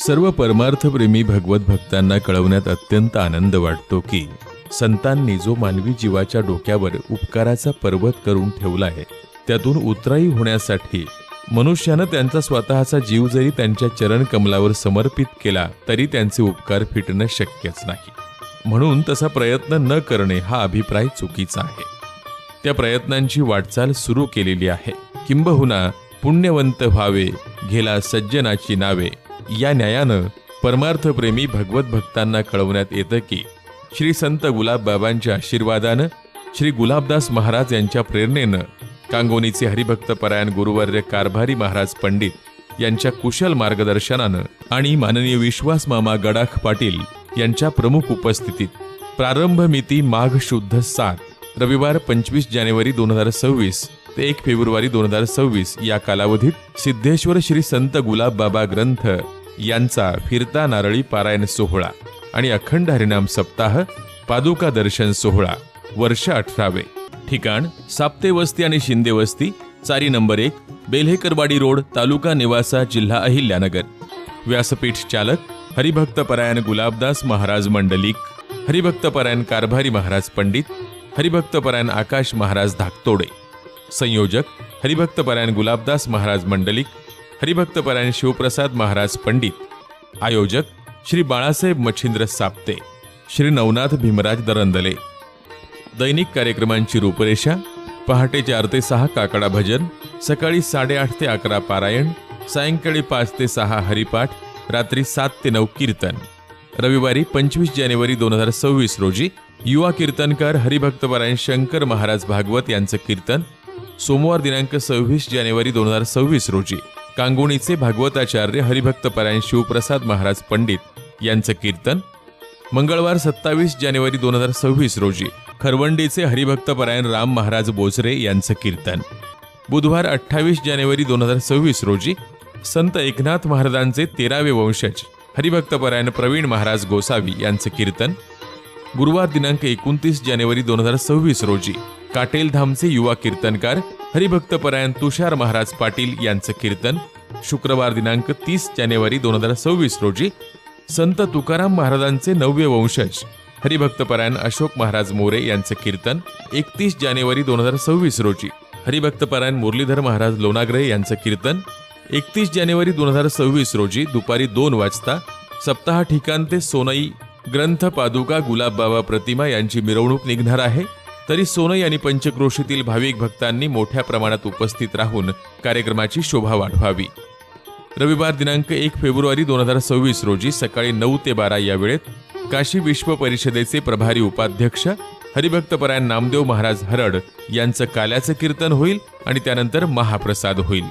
सर्व परमार्थप्रेमी भगवत भक्तांना कळवण्यात अत्यंत आनंद वाटतो की संतांनी जो मानवी जीवाच्या डोक्यावर उपकाराचा पर्वत करून ठेवला आहे, त्यातून उतराई होण्यासाठी मनुष्यानं त्यांचा स्वतःचा जीव जरी त्यांच्या चरण कमलावर समर्पित केला तरी त्यांचे उपकार फिटणं शक्यच नाही. म्हणून तसा प्रयत्न न करणे हा अभिप्राय चुकीचा आहे. त्या प्रयत्नांची वाटचाल सुरू केलेली आहे. किंबहुना पुण्यवंत व्हावे घेला सज्जनाची नावे या न्यायानं परमार्थप्रेमी भगवत भक्तांना कळवण्यात येतं की श्री संत गुलाबबाबांच्या आशीर्वादानं, श्री गुलाबदास महाराज यांच्या प्रेरणेनं, कांगोनीचे हरिभक्तपरायण गुरुवर्य कारभारी महाराज पंडित यांच्या कुशल मार्गदर्शनानं आणि माननीय विश्वास मामा गडाख पाटील यांच्या प्रमुख उपस्थितीत प्रारंभ मिती माघ शुद्ध 7 रविवार 25 जानेवारी 2026 ते 1 फेब्रुवारी 2026 या कालावधीत सिद्धेश्वर श्री संत गुलाबबाबा ग्रंथ यांचा फिरता नारळी पारायण सोहळा आणि अखंड हरिनाम सप्ताह पादुका दर्शन सोहळा वर्ष 18. ठिकाण साप्ते वस्ती आणि शिंदे वस्ती, चारी नंबर 1, बेल्हेकरवाडी रोड, तालुका नेवासा, जिल्हा अहिल्यानगर. व्यासपीठ चालक हरिभक्तपरायण गुलाबदास महाराज मंडलिक, हरिभक्तपरायण कारभारी महाराज पंडित, हरिभक्तपरायण आकाश महाराज धाकतोडे. संयोजक हरिभक्तपरायण गुलाबदास महाराज मंडलिक, हरिभक्तपरायण शिवप्रसाद महाराज पंडित. आयोजक श्री बाळासाहेब मच्छिंद्र साप्ते, श्री नवनाथ भीमराज दरंदले. दैनिक कार्यक्रमांची रूपरेषा: पहाटे 4 ते 6 काकडा भजन, सकाळी 8:30 ते 11 पारायण, सायंकाळी 5 ते 6 हरिपाठ, रात्री 7 ते 9 कीर्तन. रविवारी 25 जानेवारी 2026 रोजी युवा कीर्तनकार हरिभक्तपरायण शंकर महाराज भागवत यांचं कीर्तन. सोमवार दिनांक 26 जानेवारी 2026 रोजी कांगोणीचे भागवताचार्य हरिभक्तपरायण शिवप्रसाद महाराज पंडित यांचं कीर्तन. मंगळवार 27 जानेवारी 2026 रोजी खरवंडीचे हरिभक्तपरायण राम महाराज बोचरे यांचं कीर्तन. बुधवार 28 जानेवारी 2026 रोजी संत एकनाथ महाराजांचे 13वे वंशज हरिभक्तपरायण प्रवीण महाराज गोसावी यांचं कीर्तन. गुरुवार दिनांक 29 जानेवारी 2026 रोजी काटेलधामचे युवा कीर्तनकार हरिभक्तपरायण तुषार महाराज पाटील यांचं कीर्तन. शुक्रवार दिनांक 30 जानेवारी 2026 रोजी संत तुकाराम महाराजांचे 9वे वंशज हरिभक्तपरायण अशोक महाराज मोरे यांचं कीर्तन. 31 जानेवारी 2026 रोजी हरिभक्तपरायण मुरलीधर महाराज लोणाग्रे यांचं कीर्तन. 31 जानेवारी 2026 रोजी दुपारी 2 वाजता सप्ताह ठिकाण ते सोनई ग्रंथ पादुका गुलाबबाबा प्रतिमा यांची मिरवणूक निघणार आहे. तरी सोनई आणि पंचक्रोशीतील भाविक भक्तांनी मोठ्या प्रमाणात उपस्थित राहून कार्यक्रमाची शोभा वाढवावी. रविवार दिनांक 1 फेब्रुवारी 2026 रोजी सकाळी 9 ते 12 या वेळेत काशी विश्व परिषदेचे प्रभारी उपाध्यक्ष हरिभक्तपरायण नामदेव महाराज हरड यांचं काल्याचं कीर्तन होईल आणि त्यानंतर महाप्रसाद होईल.